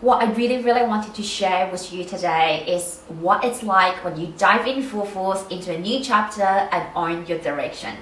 What I really wanted to share with you today is what it's like when you dive in full force into a new chapter and own your direction.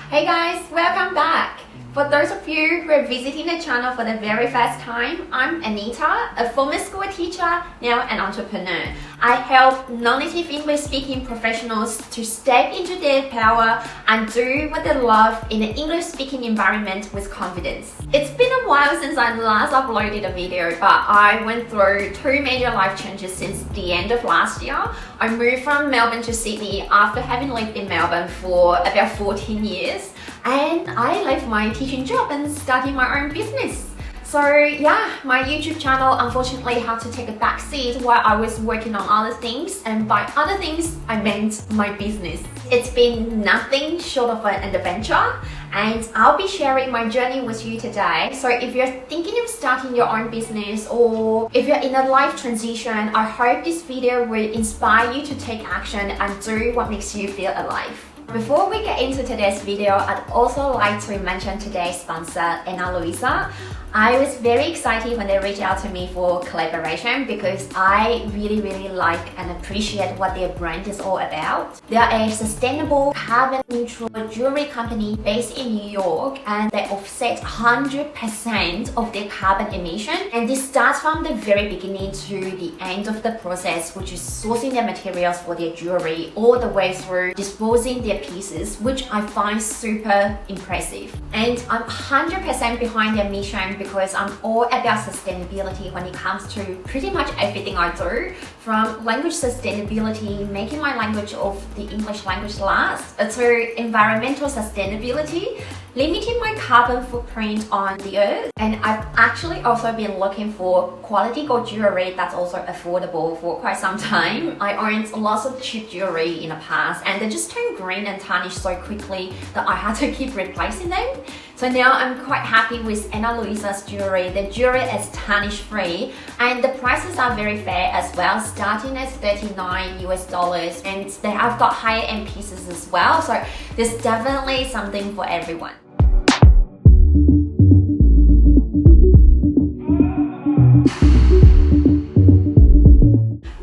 Hey guys, welcome back! For those of you who are visiting the channel for the very first time, I'm Anita, a former school teacher, now an entrepreneur. I help non-native English-speaking professionals to step into their power and do what they love in an English-speaking environment with confidence. It's been a while since I last uploaded a video, but I went through two major life changes since the end of last year. I moved from Melbourne to Sydney after having lived in Melbourne for about 14 years. And I left my teaching job and started my own business. So yeah, my YouTube channel unfortunately had to take a back seat while I was working on other things, and by other things, I meant my business. It's been nothing short of an adventure, and I'll be sharing my journey with you today. So if you're thinking of starting your own business, or if you're in a life transition, I hope this video will inspire you to take action and do what makes you feel alive. Before we get into today's video, I'd also like to mention today's sponsor, Ana Luisa. I was very excited when they reached out to me for collaboration because I really like and appreciate what their brand is all about. They are a sustainable, carbon neutral jewelry company based in New York, and they offset 100% of their carbon emission. And this starts from the very beginning to the end of the process, which is sourcing their materials for their jewelry all the way through disposing their pieces, which I find super impressive. And I'm 100% behind their mission because I'm all about sustainability when it comes to pretty much everything I do, from language sustainability, making my language of the English language last, to environmental sustainability, limiting my carbon footprint on the earth. And I've actually also been looking for quality gold jewelry that's also affordable for quite some time. I owned lots of cheap jewelry in the past, and they just turned green and tarnished so quickly that I had to keep replacing them. So now I'm quite happy with Ana Luisa's jewelry. The jewelry is tarnish free, and the prices are very fair as well, starting at $39 US, and they have got higher end pieces as well. So there's definitely something for everyone.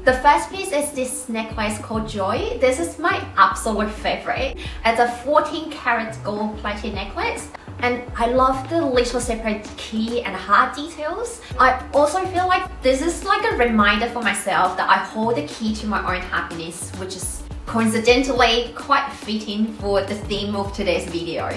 The first piece is this necklace called Joy. This is my absolute favorite. It's a 14 karat gold plated necklace, and I love the little separate key and heart details. I also feel like this is like a reminder for myself that I hold the key to my own happiness, which is coincidentally quite fitting for the theme of today's video.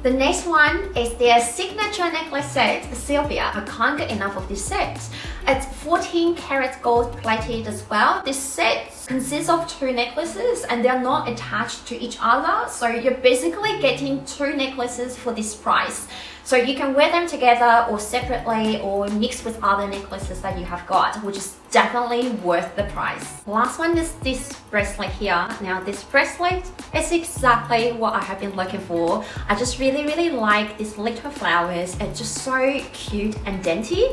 The next one is their signature necklace set, Sylvia. I can't get enough of this set. It's 14 karat gold plated as well. This set consists of two necklaces and they're not attached to each other. So you're basically getting two necklaces for this price. So you can wear them together or separately or mix with other necklaces that you have got, which is definitely worth the price. Last one is this bracelet here. Now this bracelet is exactly what I have been looking for. I just really like these little flowers. It's just so cute and dainty,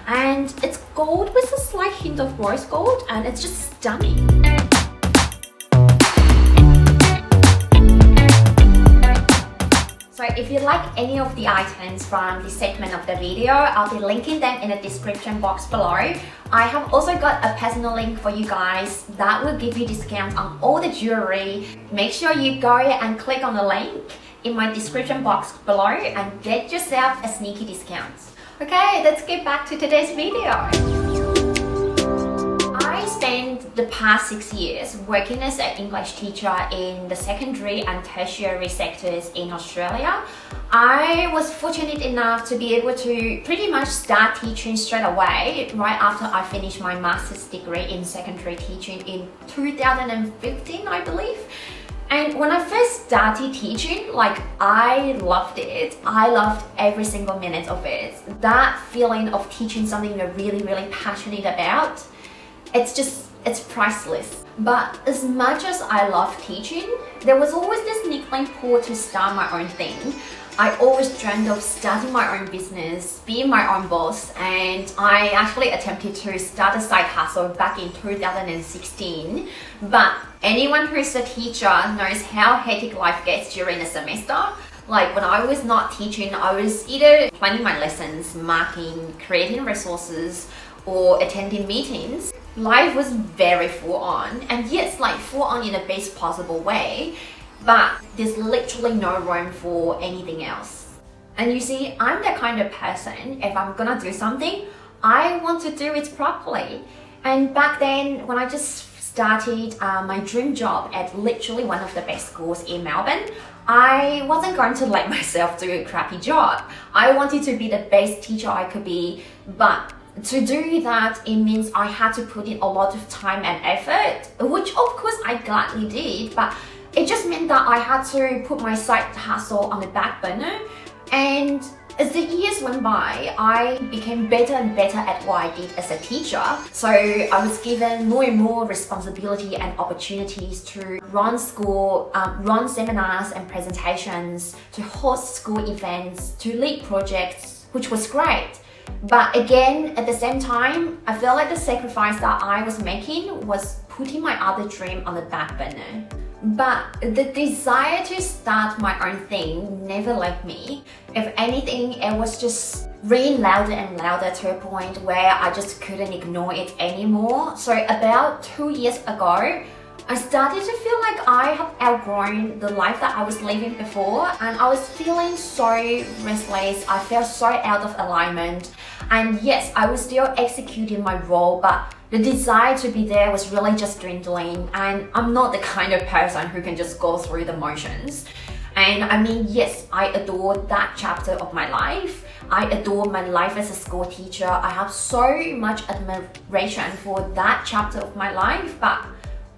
and it's gold with a slight hint of rose gold, and it's just stunning. So if you like any of the items from this segment of the video, I'll be linking them in the description box below. I have also got a personal link for you guys that will give you discounts on all the jewelry. Make sure you go and click on the link in my description box below and get yourself a sneaky discount. Okay, let's get back to today's video. I spent the past 6 years working as an English teacher in the secondary and tertiary sectors in Australia. I was fortunate enough to be able to pretty much start teaching straight away right after I finished my master's degree in secondary teaching in 2015, I believe. And when I first started teaching, I loved it. I loved every single minute of it. That feeling of teaching something you're really passionate about, it's priceless. But as much as I love teaching, there was always this niggling pull to start my own thing. I always dreamed of starting my own business, being my own boss, and I actually attempted to start a side hustle back in 2016. But anyone who's a teacher knows how hectic life gets during a semester. Like when I was not teaching, I was either planning my lessons, marking, creating resources, or attending meetings. Life was very full on, and yes, like full on in the best possible way, but there's literally no room for anything else. And you see, I'm the kind of person, if I'm gonna do something, I want to do it properly. And back then, when I just started my dream job at literally one of the best schools in Melbourne, I wasn't going to let myself do a crappy job. I wanted to be the best teacher I could be, but to do that, it means I had to put in a lot of time and effort, which of course I gladly did, but it just meant that I had to put my side hustle on the back burner. And as the years went by, I became better and better at what I did as a teacher. So I was given more and more responsibility and opportunities to run school, run seminars and presentations, to host school events, to lead projects, which was great. But again, at the same time, I felt like the sacrifice that I was making was putting my other dream on the back burner. But the desire to start my own thing never left me. If anything, it was just ringing louder and louder to a point where I just couldn't ignore it anymore. So about 2 years ago, I started to feel like I had outgrown the life that I was living before, and I was feeling so restless. I felt so out of alignment. And yes, I was still executing my role, but the desire to be there was really just dwindling, and I'm not the kind of person who can just go through the motions. And I mean, yes, I adore that chapter of my life. I adore my life as a school teacher. I have so much admiration for that chapter of my life, but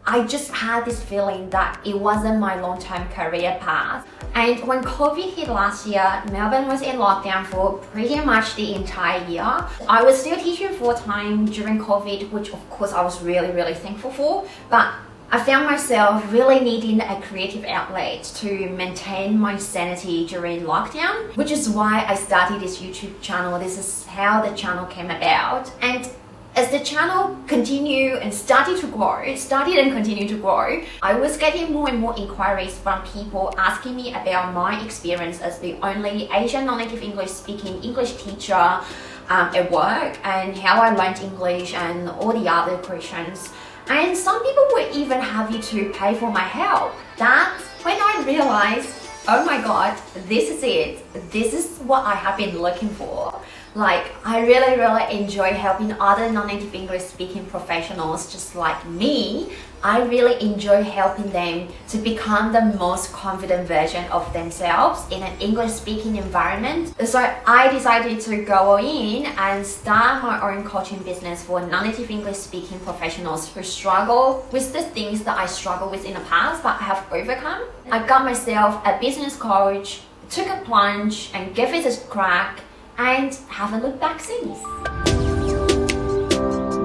I just had this feeling that it wasn't my long-term career path. And when COVID hit last year, Melbourne was in lockdown for pretty much the entire year. I was still teaching full-time during COVID, which of course I was really thankful for, but I found myself really needing a creative outlet to maintain my sanity during lockdown, which is why I started this YouTube channel. This is how the channel came about. And as the channel continued and started and continued to grow, I was getting more and more inquiries from people asking me about my experience as the only Asian non-native English speaking English teacher at work, and how I learned English and all the other questions. And some people were even happy to pay for my help. That's when I realized, oh my god, this is it. This is what I have been looking for. Like, I really enjoy helping other non-native English speaking professionals just like me. I really enjoy helping them to become the most confident version of themselves in an English speaking environment. So I decided to go in and start my own coaching business for non-native English speaking professionals who struggle with the things that I struggled with in the past but have overcome. I got myself a business coach, took a plunge and gave it a crack, and haven't looked back since.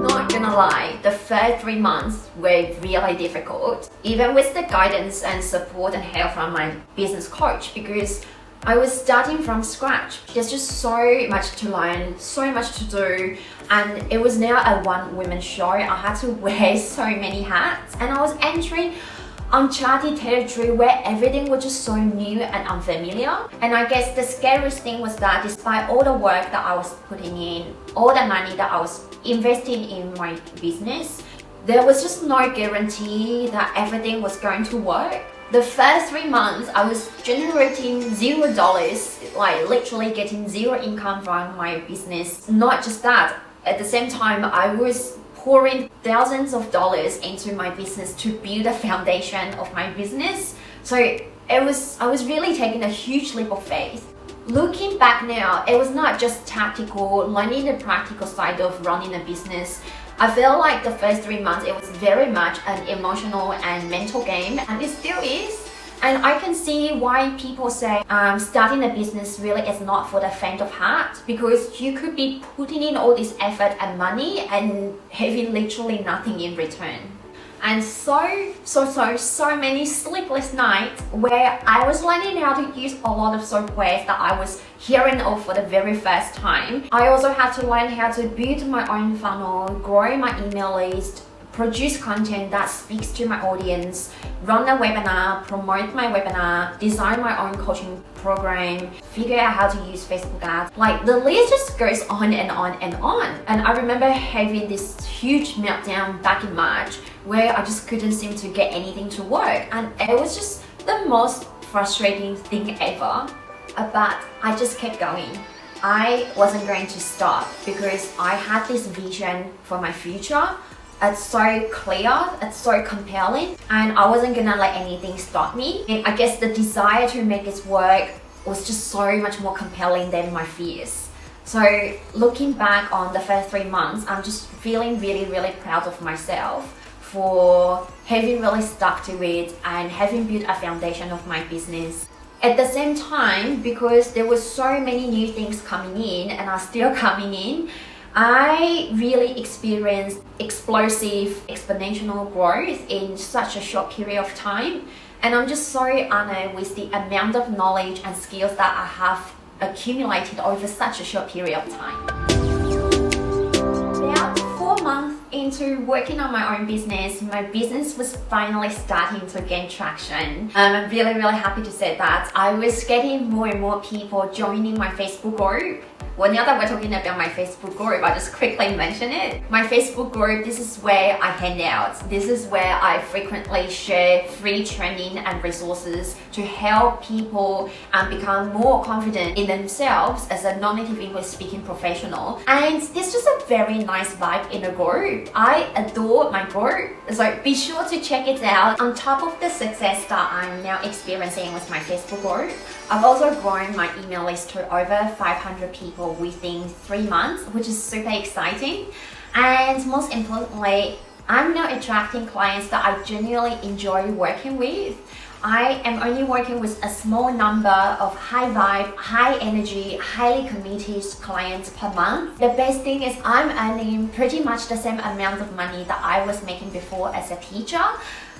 Not gonna lie, the first 3 months were really difficult, even with the guidance and support and help from my business coach, because I was starting from scratch. There's just so much to learn, so much to do, and it was now a one-woman show. I had to wear so many hats, and I was entering uncharted territory where everything was just so new and unfamiliar. And I guess the scariest thing was that despite all the work that I was putting in, all the money that I was investing in my business, there was just no guarantee that everything was going to work. The first 3 months, I was generating $0, like literally getting zero income from my business. Not just that, at the same time, I was pouring thousands of dollars into my business to build a foundation of my business. So I was really taking a huge leap of faith. Looking back now, it was not just tactical, learning the practical side of running a business. I feel like the first 3 months, it was very much an emotional and mental game, and it still is. And I can see why people say starting a business really is not for the faint of heart, because you could be putting in all this effort and money and having literally nothing in return. And so many sleepless nights where I was learning how to use a lot of software that I was hearing of for the very first time. I also had to learn how to build my own funnel, grow my email list, produce content that speaks to my audience, run a webinar, promote my webinar, design my own coaching program, figure out how to use Facebook ads. Like the list just goes on and on and on. And I remember having this huge meltdown back in March where I just couldn't seem to get anything to work. And it was just the most frustrating thing ever. But I just kept going. I wasn't going to stop because I had this vision for my future. It's so clear, it's so compelling, and I wasn't gonna let anything stop me. And I guess the desire to make this work was just so much more compelling than my fears. So looking back on the first 3 months, I'm just feeling really, really proud of myself for having really stuck to it and having built a foundation of my business. At the same time, because there were so many new things coming in and are still coming in, I really experienced explosive, exponential growth in such a short period of time. And I'm just so honored with the amount of knowledge and skills that I have accumulated over such a short period of time. About 4 months into working on my own business, my business was finally starting to gain traction. I'm really, really happy to say that. I was getting more and more people joining my Facebook group. Well, now that we're talking about my Facebook group, I'll just quickly mention it. My Facebook group, this is where I hang out. This is where I frequently share free training and resources to help people become more confident in themselves as a non-native English speaking professional. And there's just a very nice vibe in the group. I adore my group, so be sure to check it out. On top of the success that I'm now experiencing with my Facebook group, I've also grown my email list to over 500 people within 3 months, which is super exciting. And most importantly, I'm now attracting clients that I genuinely enjoy working with. I am only working with a small number of high vibe, high energy, highly committed clients per month. The best thing is I'm earning pretty much the same amount of money that I was making before as a teacher.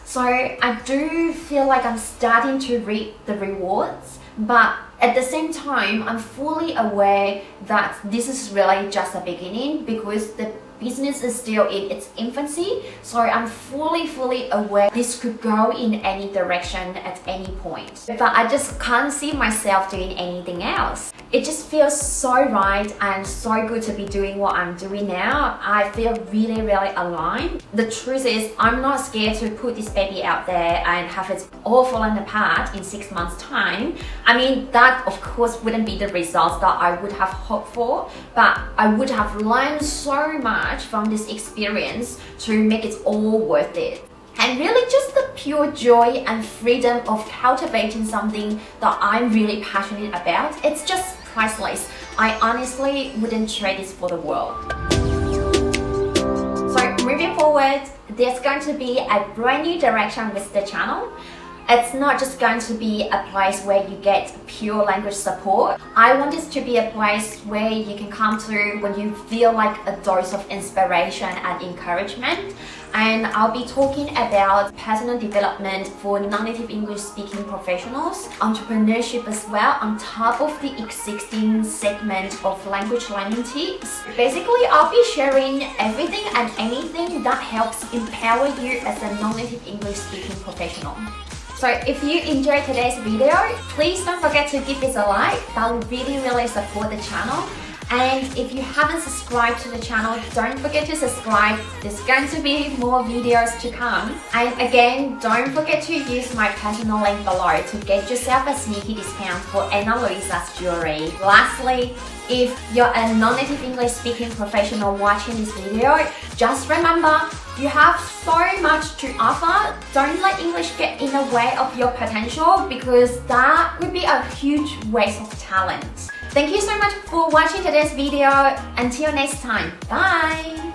So I do feel like I'm starting to reap the rewards. But at the same time, I'm fully aware that this is really just a beginning because the business is still in its infancy. So I'm fully aware this could go in any direction at any point. But I just can't see myself doing anything else. It just feels so right and so good to be doing what I'm doing now. I feel really, really aligned. The truth is, I'm not scared to put this baby out there and have it all fallen apart in 6 months' time. I mean, that of course wouldn't be the results that I would have hoped for, but I would have learned so much from this experience to make it all worth it. And really just the pure joy and freedom of cultivating something that I'm really passionate about, it's just priceless. I honestly wouldn't trade this for the world. So moving forward, there's going to be a brand new direction with the channel. It's not just going to be a place where you get pure language support. I want this to be a place where you can come to when you feel like a dose of inspiration and encouragement. And I'll be talking about personal development for non-native English speaking professionals, entrepreneurship as well, on top of the existing segment of language learning tips. Basically, I'll be sharing everything and anything that helps empower you as a non-native English speaking professional. So if you enjoyed today's video, please don't forget to give this a like. That will really support the channel. And if you haven't subscribed to the channel, don't forget to subscribe. There's going to be more videos to come. And again, don't forget to use my personal link below to get yourself a sneaky discount for Ana Luisa's jewelry. Lastly, if you're a non-native English speaking professional watching this video, just remember, you have so much to offer. Don't let English get in the way of your potential because that would be a huge waste of talent. Thank you so much for watching today's video. Until next time, bye!